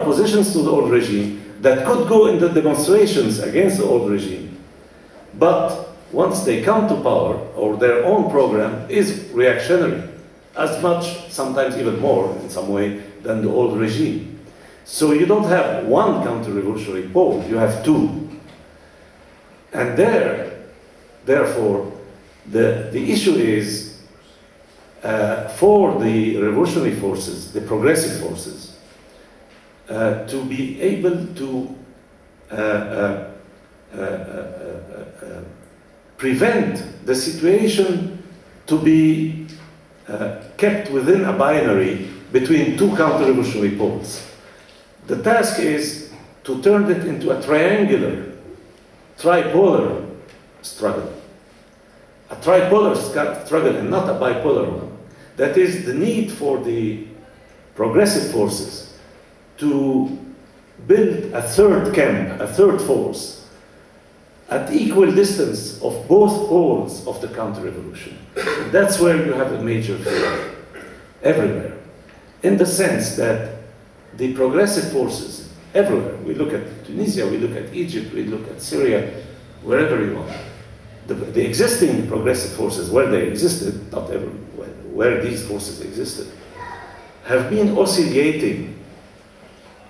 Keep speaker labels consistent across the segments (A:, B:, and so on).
A: oppositions to the old regime that could go into demonstrations against the old regime, but once they come to power, or their own program is reactionary, as much, sometimes even more in some way, than the old regime. So you don't have one counter-revolutionary pole, you have two. And therefore, the issue is for the revolutionary forces, the progressive forces, to be able to prevent the situation to be kept within a binary between two counter-revolutionary poles. The task is to turn it into a triangular, tripolar struggle. A tripolar struggle and not a bipolar one. That is the need for the progressive forces to build a third camp, a third force, at equal distance of both poles of the counter-revolution. That's where you have a major failure, everywhere. In the sense that the progressive forces, everywhere, we look at Tunisia, we look at Egypt, we look at Syria, wherever you want, the existing progressive forces, where they existed, not everywhere, where these forces existed, have been oscillating,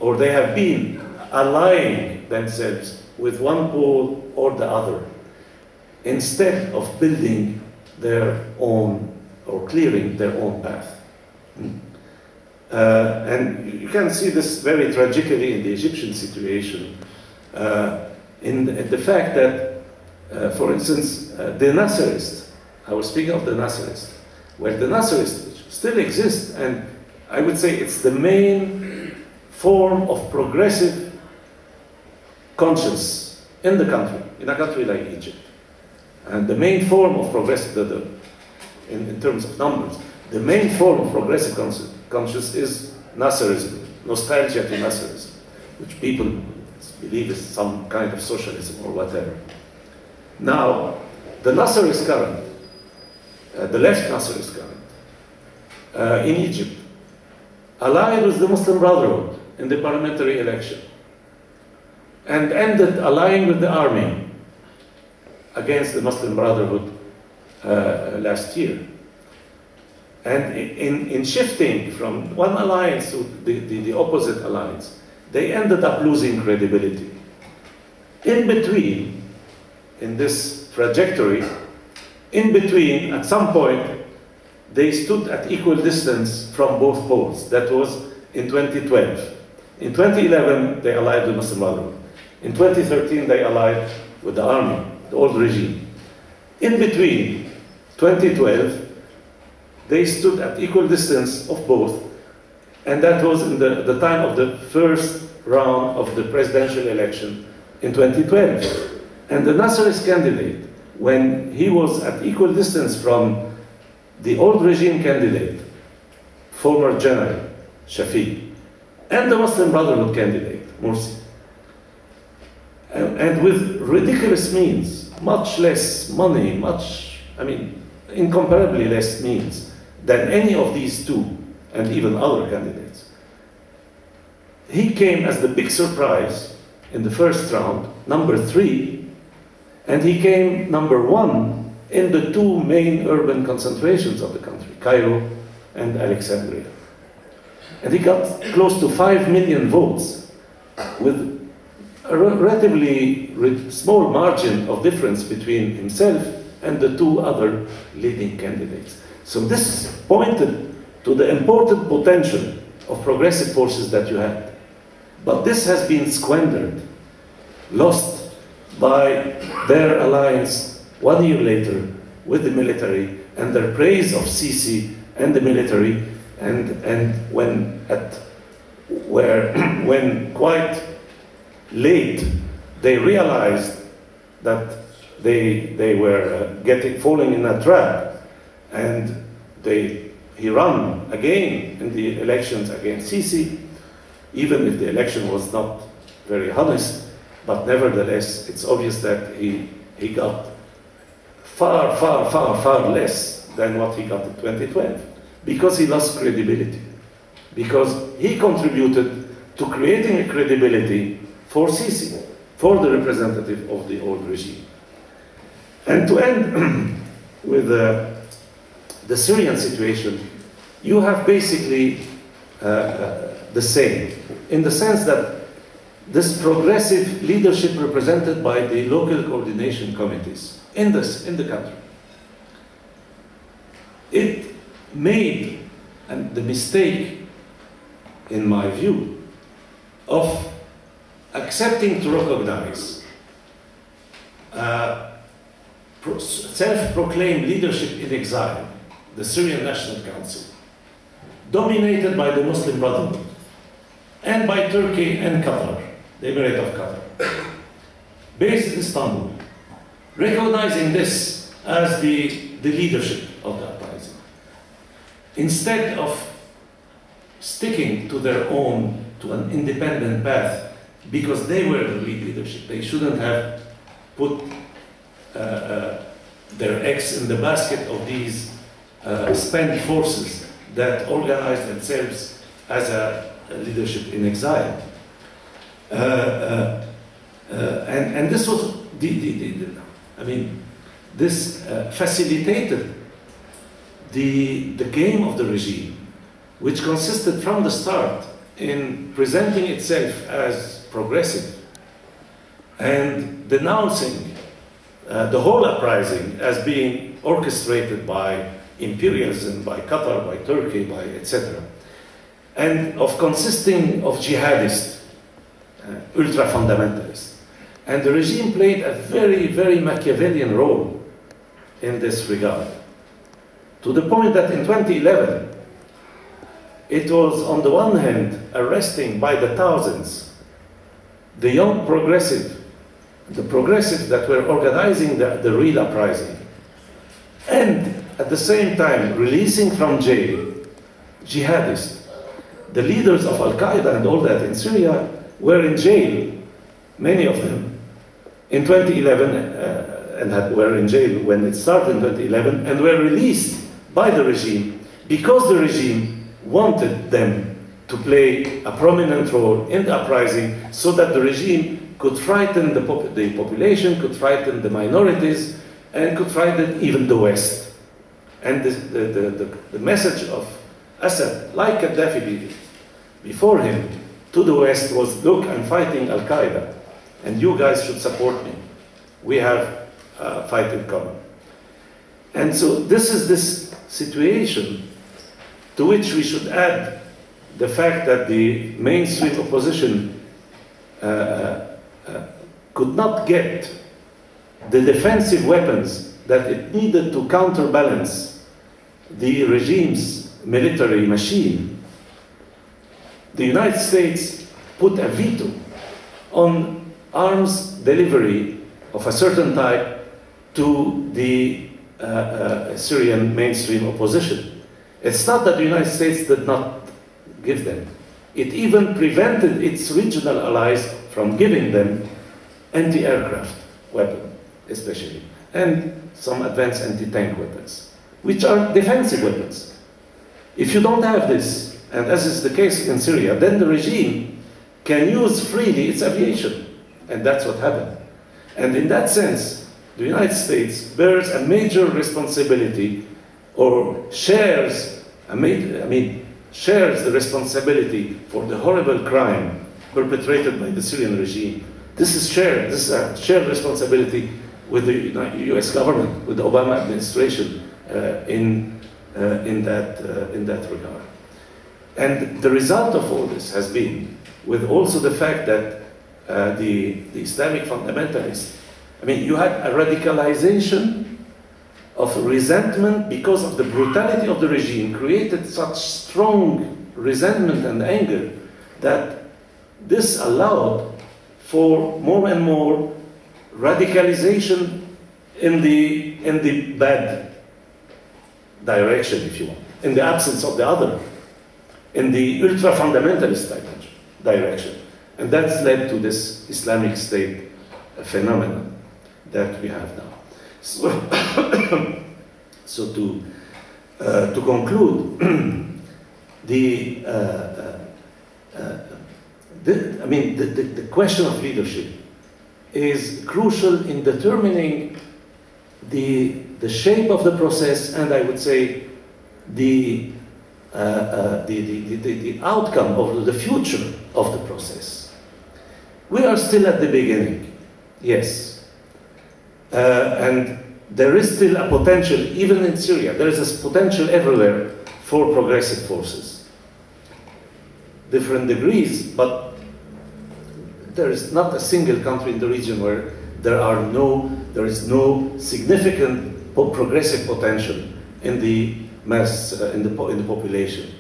A: or they have been allying themselves with one pole or the other, instead of building their own, or clearing their own path. And you can see this very tragically in the Egyptian situation, in the fact that, for instance, the Nasserists, I was speaking of the Nasserists, where the Nasserists still exist, and I would say it's the main form of progressive conscience in the country, in a country like Egypt. And the main form of progressive, in terms of numbers, the main form of progressive conscience is Nasserism, nostalgia to Nasserism, which people believe is some kind of socialism or whatever. Now, the Nasserist current, the left Nasserist current, in Egypt, allied with the Muslim Brotherhood in the parliamentary election, and ended allying with the army against the Muslim Brotherhood last year. And in shifting from one alliance to the opposite alliance, they ended up losing credibility. In between, in this trajectory, in between, at some point, they stood at equal distance from both poles. That was in 2012. In 2011, they allied with Muslim Brotherhood. In 2013, they allied with the army, the old regime. In between 2012, they stood at equal distance of both, and that was in the time of the first round of the presidential election in 2012. And the Nasserist candidate, when he was at equal distance from the old regime candidate, former General Shafiq, and the Muslim Brotherhood candidate, Morsi, and with ridiculous means, much less money, incomparably less means than any of these two, and even other candidates. He came as the big surprise in the first round, number 3, and he came number 1 in the two main urban concentrations of the country, Cairo and Alexandria. And he got close to 5 million votes, with a relatively small margin of difference between himself and the two other leading candidates. So this pointed to the important potential of progressive forces that you had. But this has been squandered, lost by their alliance 1 year later with the military and their praise of Sisi and the military, and when quite late they realized that they were falling in a trap, and he ran again in the elections against Sisi, even if the election was not very honest, but nevertheless it's obvious that he got far less than what he got in 2012, because he lost credibility, because he contributed to creating a credibility for Sisi, for the representative of the old regime. And to end with the Syrian situation, you have basically the same, in the sense that this progressive leadership represented by the local coordination committees in the country, it made the mistake, in my view, of accepting to recognize self-proclaimed leadership in exile, the Syrian National Council, dominated by the Muslim Brotherhood and by Turkey and Qatar, the Emirate of Qatar, based in Istanbul, recognizing this as the leadership of the uprising, instead of sticking to their own, to an independent path, because they were the leadership. They shouldn't have put their eggs in the basket of these spent forces that organized themselves as a leadership in exile. And this was this facilitated the game of the regime, which consisted from the start in presenting itself as progressive and denouncing the whole uprising as being orchestrated by imperialism, by Qatar, by Turkey, by etc. And of consisting of jihadists, ultra-fundamentalists. And the regime played a very, very Machiavellian role in this regard, to the point that in 2011, it was on the one hand arresting by the thousands the young progressive, the progressives that were organizing the real uprising, and at the same time releasing from jail jihadists. The leaders of Al-Qaeda and all that in Syria were in jail, many of them, in 2011, and were in jail when it started in 2011, and were released by the regime because the regime wanted them to play a prominent role in the uprising, so that the regime could frighten the population, could frighten the minorities, and could frighten even the West. And the message of Assad, like Gaddafi before him, to the West was, look, I'm fighting Al-Qaeda, and you guys should support me. We have a fight in common. And so this is this situation to which we should add the fact that the mainstream opposition could not get the defensive weapons that it needed to counterbalance the regime's military machine. The United States put a veto on arms delivery of a certain type to the Syrian mainstream opposition. It's not that the United States did not give them. It even prevented its regional allies from giving them anti-aircraft weapons, especially, and some advanced anti-tank weapons, which are defensive weapons. If you don't have this, and as is the case in Syria, then the regime can use freely its aviation, and that's what happened. And in that sense, the United States bears a major responsibility, or shares the responsibility for the horrible crime perpetrated by the Syrian regime. This is a shared responsibility with the US government, with the Obama administration in that regard. And the result of all this has been, with also the fact that the Islamic fundamentalists, you had a radicalization of resentment because of the brutality of the regime, created such strong resentment and anger that this allowed for more and more radicalization in the bad direction, if you want, in the absence of the other, in the ultra-fundamentalist direction. And that's led to this Islamic State phenomenon that we have now. So to conclude, the question of leadership is crucial in determining the shape of the process, and I would say the outcome of the future of the process. We are still at the beginning, yes. And there is still a potential, even in Syria, there is a potential everywhere for progressive forces. Different degrees, but there is not a single country in the region where there is no significant progressive potential in the mass, in the population.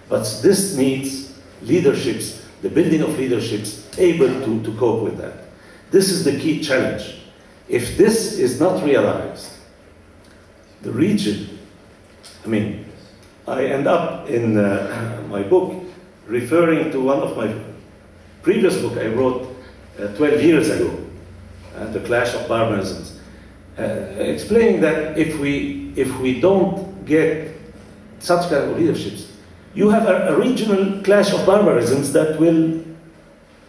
A: But this needs leaderships, the building of leaderships able to cope with that. This is the key challenge. If this is not realized, the region, I end up in my book referring to one of my previous book I wrote 12 years ago, The Clash of Barbarisms, explaining that if we don't get such kind of leaderships, you have a regional clash of barbarisms that will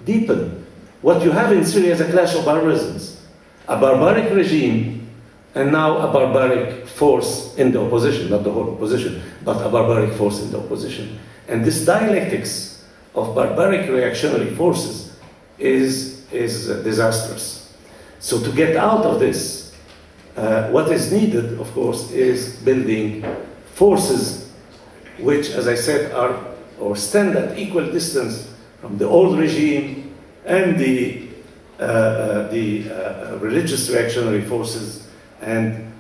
A: deepen. What you have in Syria is a clash of barbarisms. A barbaric regime, and now a barbaric force in the opposition, not the whole opposition, but a barbaric force in the opposition. And this dialectics of barbaric reactionary forces is disastrous. So to get out of this, what is needed, of course, is building forces which, as I said, are or stand at equal distance from the old regime and the religious reactionary forces, and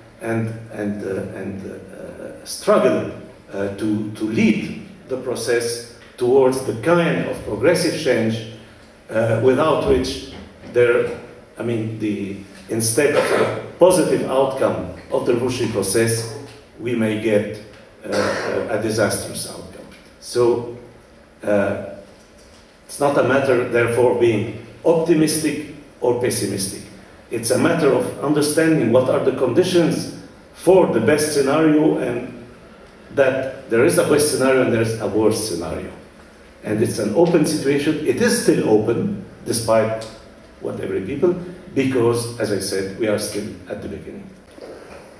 A: struggle to lead the process towards the kind of progressive change without which instead of a positive outcome of the revolutionary process, we may get a disastrous outcome. So it's not a matter, therefore, being optimistic or pessimistic. It's a matter of understanding what are the conditions for the best scenario, and that there is a best scenario and there is a worst scenario. And it's an open situation. It is still open, despite whatever people, because, as I said, we are still at the beginning.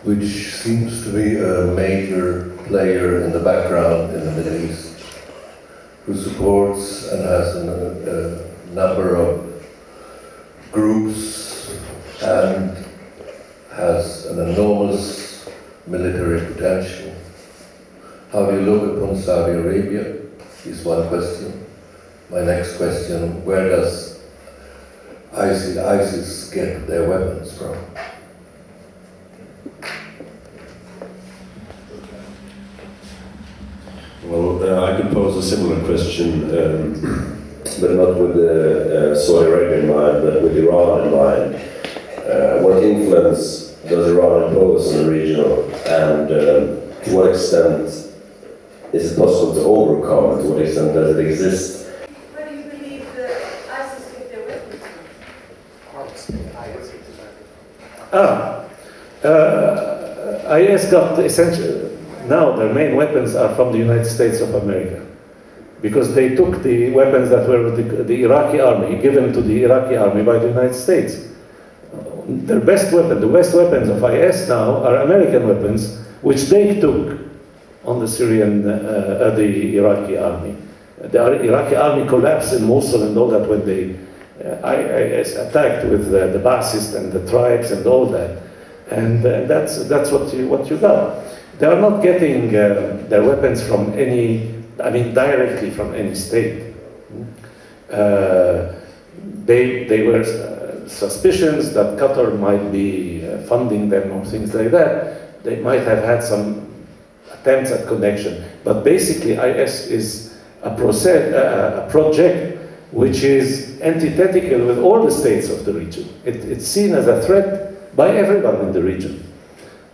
B: Which seems to be a major player in the background in the Middle East, who supports and has a number of groups and has an enormous military potential. How do you look upon Saudi Arabia is one question. My next question, where does ISIS get their weapons from?
C: Well, I could pose a similar question, but not with Saudi Arabia in mind, but with Iran in mind. What influence does Iran impose on the region, and to what extent is it possible to overcome? To what extent does it exist?
D: Where do you believe that ISIS get their weapons from?
A: IS got essentially, now their main weapons are from the United States of America, because they took the weapons that were with the Iraqi army, given to the Iraqi army by the United States. Their best weapon, the best weapons of IS now are American weapons, which they took on the Syrian, the Iraqi army. The Iraqi army collapsed in Mosul and all that when they IS attacked with the Ba'athists and the tribes and all that. And that's what you got. They are not getting their weapons from directly from any state. They were suspicions that Qatar might be funding them or things like that. They might have had some attempts at connection. But basically IS is a project which is antithetical with all the states of the region. It's seen as a threat by everyone in the region.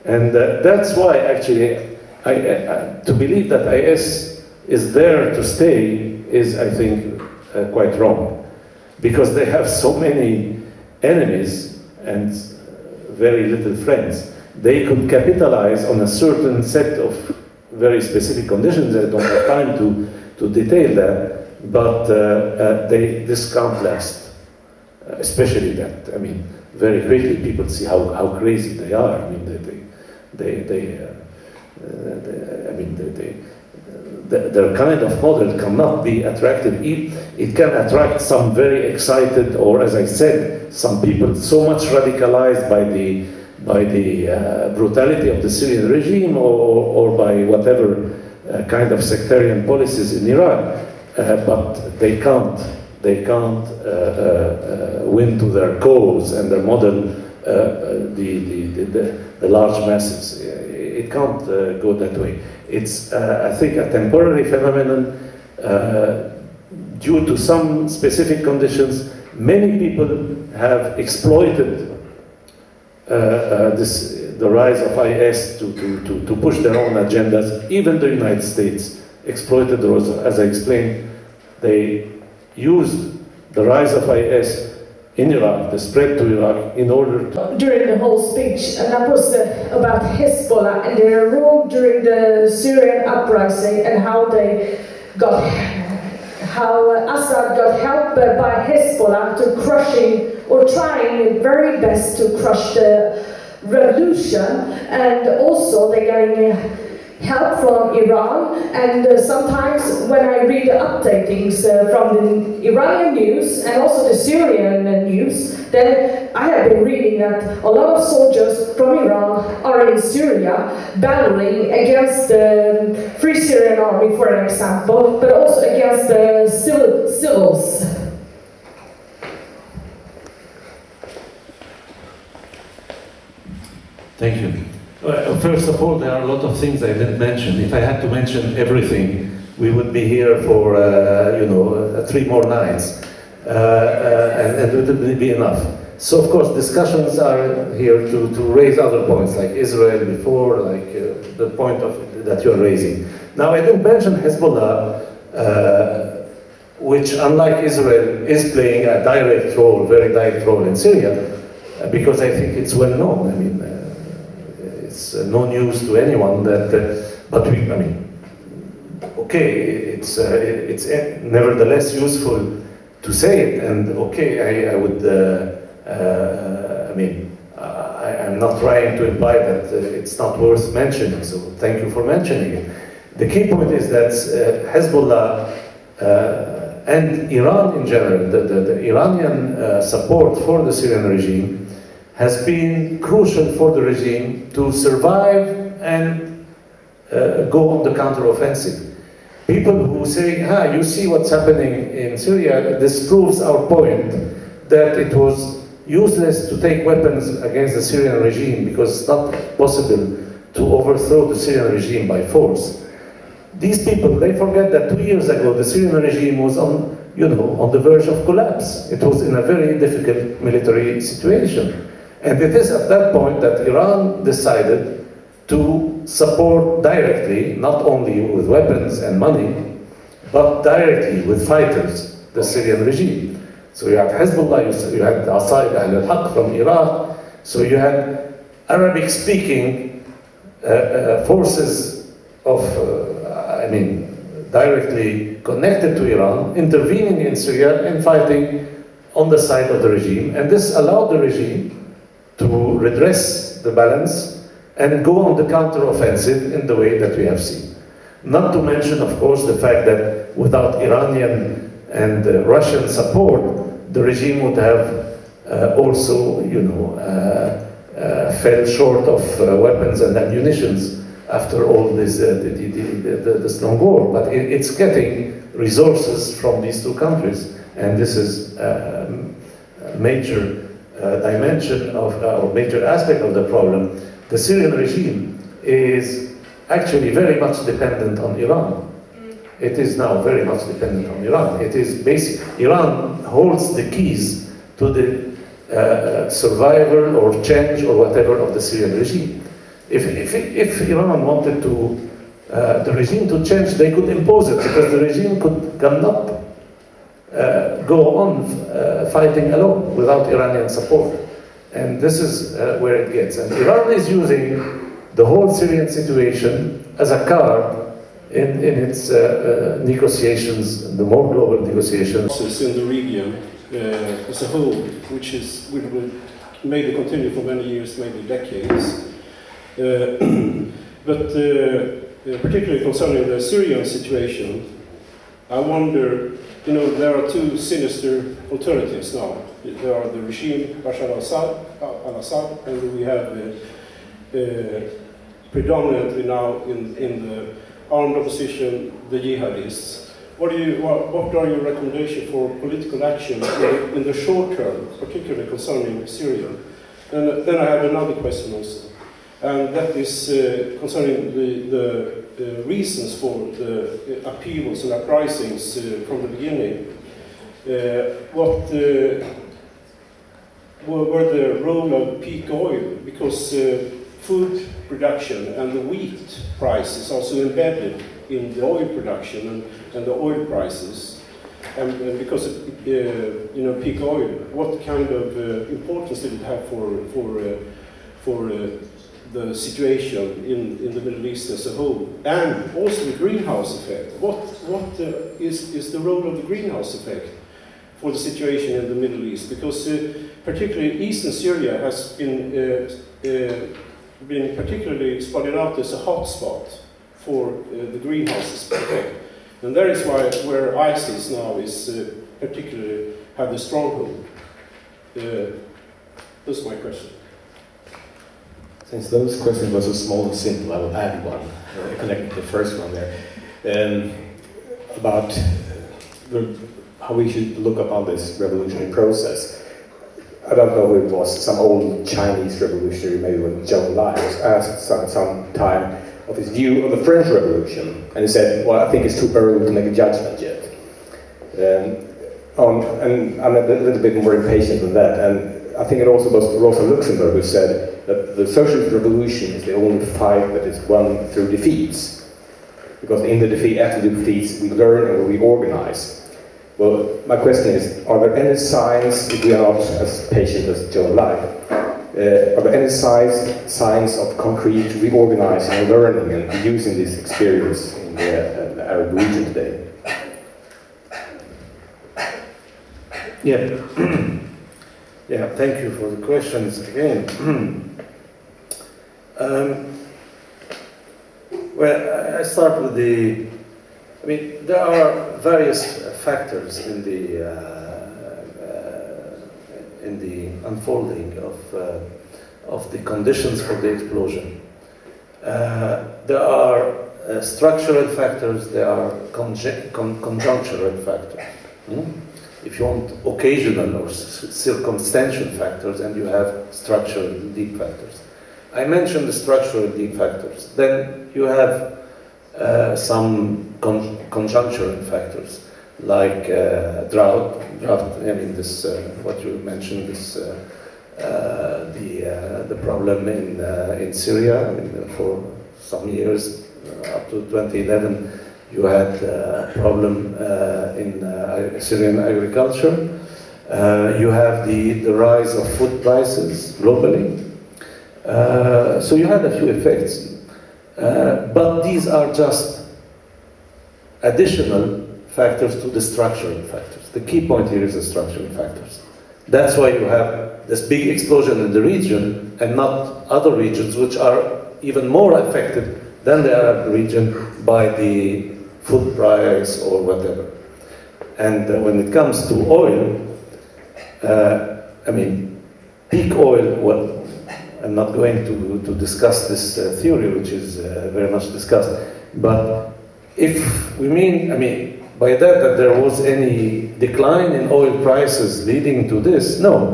A: And that's why, actually, to believe that IS is there to stay is, I think, quite wrong. Because they have so many enemies and very little friends. They could capitalize on a certain set of very specific conditions. I don't have time to detail that. but this can't last, especially that. I mean, very quickly people see how crazy they are. I mean, their kind of model cannot be attractive. It can attract some very excited, or as I said, some people so much radicalized by the brutality of the Syrian regime, or by whatever kind of sectarian policies in Iran, but they can't win to their cause and their model the large masses. It can't go that way. It's, I think, a temporary phenomenon due to some specific conditions. Many people have exploited the rise of IS to push their own agendas. Even the United States exploited the rise. As I explained, they used the rise of IS in Iraq, the spread to Iraq, in order to...
E: During the whole speech, and that was about Hezbollah and their role during the Syrian uprising, and how Assad got helped by Hezbollah to crushing, or trying very best to crush the revolution, and also they're getting help from Iran. And sometimes when I read the updatings from the Iranian news and also the Syrian news, then I have been reading that a lot of soldiers from Iran are in Syria battling against the Free Syrian Army, for an example, but also against the civils.
A: Thank you. First of all, there are a lot of things I didn't mention. If I had to mention everything, we would be here for 3 more nights, and it wouldn't be enough. So, of course, discussions are here to raise other points, like Israel before, like the point that you're raising. Now, I didn't mention Hezbollah, which, unlike Israel, is playing a direct role, very direct role in Syria, because I think it's well known. I mean, it's no news to anyone that, okay, it's nevertheless useful to say it, and okay, I would, I'm not trying to imply that it's not worth mentioning, so thank you for mentioning it. The key point is that Hezbollah and Iran in general, the Iranian support for the Syrian regime has been crucial for the regime to survive and go on the counteroffensive. People who say, you see what's happening in Syria, this proves our point that it was useless to take weapons against the Syrian regime because it's not possible to overthrow the Syrian regime by force. These people, they forget that 2 years ago the Syrian regime was on the verge of collapse. It was in a very difficult military situation. And it is at that point that Iran decided to support directly, not only with weapons and money, but directly with fighters, the Syrian regime. So you had Hezbollah, you had Asa'ib al-Haq from Iraq, so you had Arabic-speaking forces of, directly connected to Iran, intervening in Syria and fighting on the side of the regime. And this allowed the regime to redress the balance and go on the counter-offensive in the way that we have seen. Not to mention, of course, the fact that without Iranian and Russian support, the regime would have also, fell short of weapons and ammunitions after all this long war. But it's getting resources from these two countries, and this is a major dimension of, or major aspect of the problem. The Syrian regime is actually very much dependent on Iran. It is now very much dependent on Iran. It is Iran holds the keys to the survival or change or whatever of the Syrian regime. If Iran wanted to the regime to change, they could impose it, because the regime cannot go on fighting alone without Iranian support. And this is where it gets. And Iran is using the whole Syrian situation as a card in its negotiations, the more global negotiations.
F: Process in the region as a whole, which will maybe continue for many years, maybe decades. But particularly concerning the Syrian situation, I wonder, you know, there are two sinister alternatives now. There are the regime Bashar al-Assad, and we have predominantly now in the armed opposition, the jihadists. What are your recommendations for political action in the short term, particularly concerning Syria? And then I have another question also, and that is concerning the reasons for the upheavals and uprisings from the beginning. What were the role of peak oil? Because food production and the wheat price is also embedded in the oil production and the oil prices. And because you know, peak oil, what kind of importance did it have for the situation in the Middle East as a whole, and also the greenhouse effect? What is the role of the greenhouse effect for the situation in the Middle East? Because particularly eastern Syria has been particularly spotted out as a hotspot for the greenhouse effect, and that is where ISIS now is particularly have the stronghold. That's my question.
G: Since those questions were so small and simple, I will add one, connecting to the first one there, about how we should look upon this revolutionary process. I don't know who it was, some old Chinese revolutionary, maybe when Zhou Enlai was asked some time of his view of the French Revolution, and he said, well, I think it's too early to make a judgment yet. And I'm a little bit more impatient than that, and I think it also was Rosa Luxemburg who said that the socialist revolution is the only fight that is won through defeats. Because in the defeat, after the defeats, we learn and we organize. Well, my question is, are there any signs, if we are not as patient as Zhou Enlai, are there any signs of concrete reorganizing and learning and using this experience in the Arab region today?
A: Yeah. Yeah, thank you for the questions again. Well, I start with there are various factors in the unfolding of the conditions for the explosion. There are structural factors, there are conjunctural factors. If you want occasional or circumstantial factors, and you have structural deep factors. I mentioned the structural deep factors. Then you have some conjunctural factors, like drought. I mean, this what you mentioned, this the problem in Syria. I mean, for some years up to 2011. You had a problem in Syrian agriculture. You have the rise of food prices globally. So you had a few effects. But these are just additional factors to the structural factors. The key point here is the structural factors. That's why you have this big explosion in the region and not other regions which are even more affected than the Arab region by the food price or whatever. And when it comes to oil, I mean, peak oil, well, I'm not going to discuss this theory, which is very much discussed, but if we mean, I mean, by that there was any decline in oil prices leading to this, no.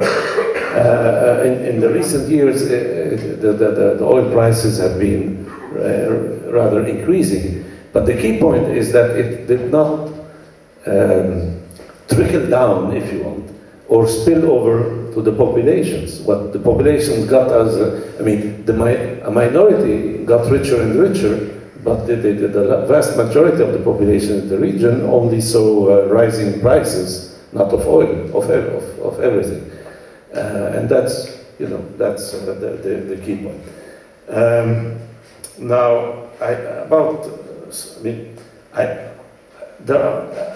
A: In the recent years, the oil prices have been rather increasing. But the key point is that it did not trickle down, if you want, or spill over to the populations. What the populations got as, I mean, a minority got richer and richer, but the vast majority of the population in the region only saw rising prices, not of oil, of everything. And that's, you know, that's the key point. Now, about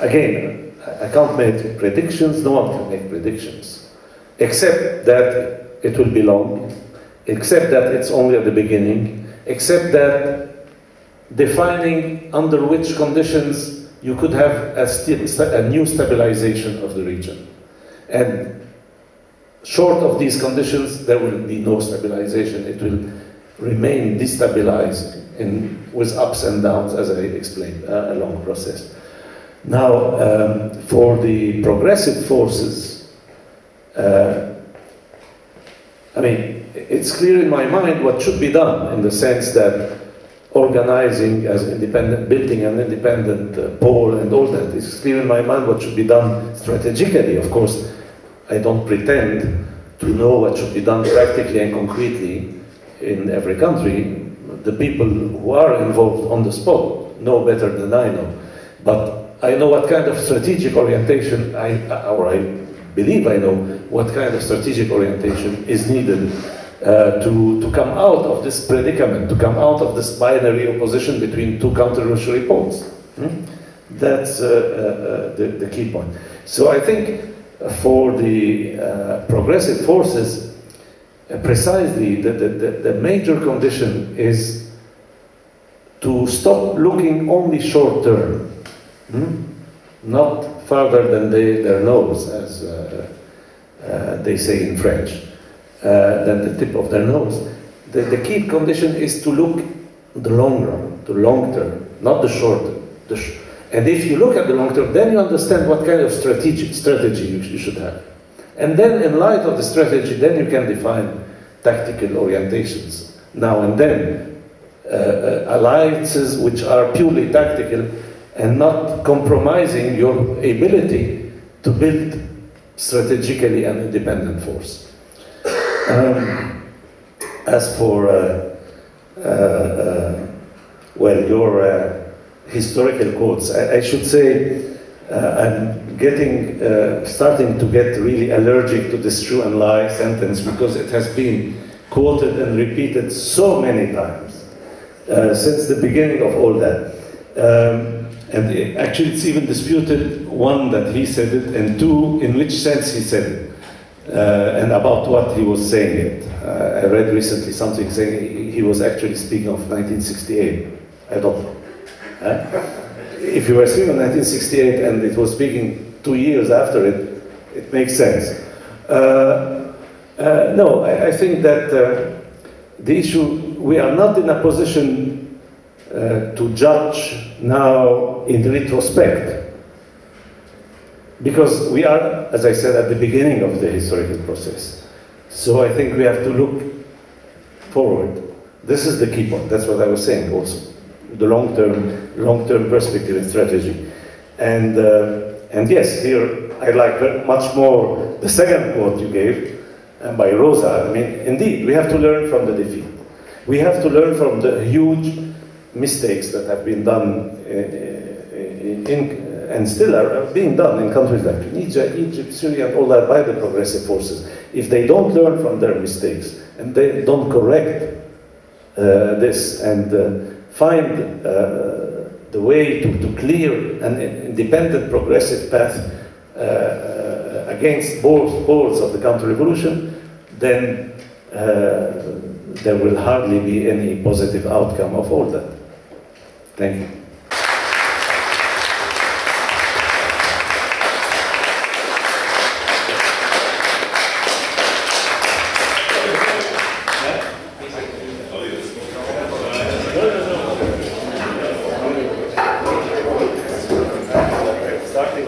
A: again, I can't make predictions, no one can make predictions, except that it will be long, except that it's only at the beginning, except that defining under which conditions you could have a new stabilization of the region. And short of these conditions, there will be no stabilization. It will remain destabilized with ups and downs, as I explained, a long process. Now, for the progressive forces, I mean, it's clear in my mind what should be done, in the sense that organizing as independent, building an independent pole and all that. It's clear in my mind what should be done strategically. Of course, I don't pretend to know what should be done practically and concretely in every country. The people who are involved on the spot know better than I know. But I know what kind of strategic orientation, I believe I know what kind of strategic orientation is needed to come out of this predicament, to come out of this binary opposition between two counter-revolutionary poles. That's the key point. So I think for the progressive forces, precisely the major condition is to stop looking only short term, not farther than their nose, as they say in French, than the tip of their nose. The key condition is to look the long run, the long term, not the short term. And if you look at the long term, then you understand what kind of strategy you should have. And then in light of the strategy, then you can define tactical orientations now and then. Alliances which are purely tactical and not compromising your ability to build strategically an independent force. As for, well, your historical quotes, I should say I'm starting to get really allergic to this true and lie sentence, because it has been quoted and repeated so many times since the beginning of all that. And actually it's even disputed, one, that he said it, and two, in which sense he said it, and about what he was saying it. I read recently something saying he was actually speaking of 1968. I don't know. If you were speaking of 1968 and it was speaking 2 years after it, it makes sense. No, I think that the issue, we are not in a position to judge now in retrospect, because we are, as I said, at the beginning of the historical process. So I think we have to look forward. This is the key point. That's what I was saying also. The long-term perspective and strategy. And yes, here I like much more the second quote you gave, by Rosa. I mean, indeed, we have to learn from the defeat. We have to learn from the huge mistakes that have been done and still are being done in countries like Egypt, Syria, and all that by the progressive forces. If they don't learn from their mistakes and they don't correct this and find the way to clear an independent progressive path against both poles of the counter-revolution, then there will hardly be any positive outcome of all that. Thank you. Starting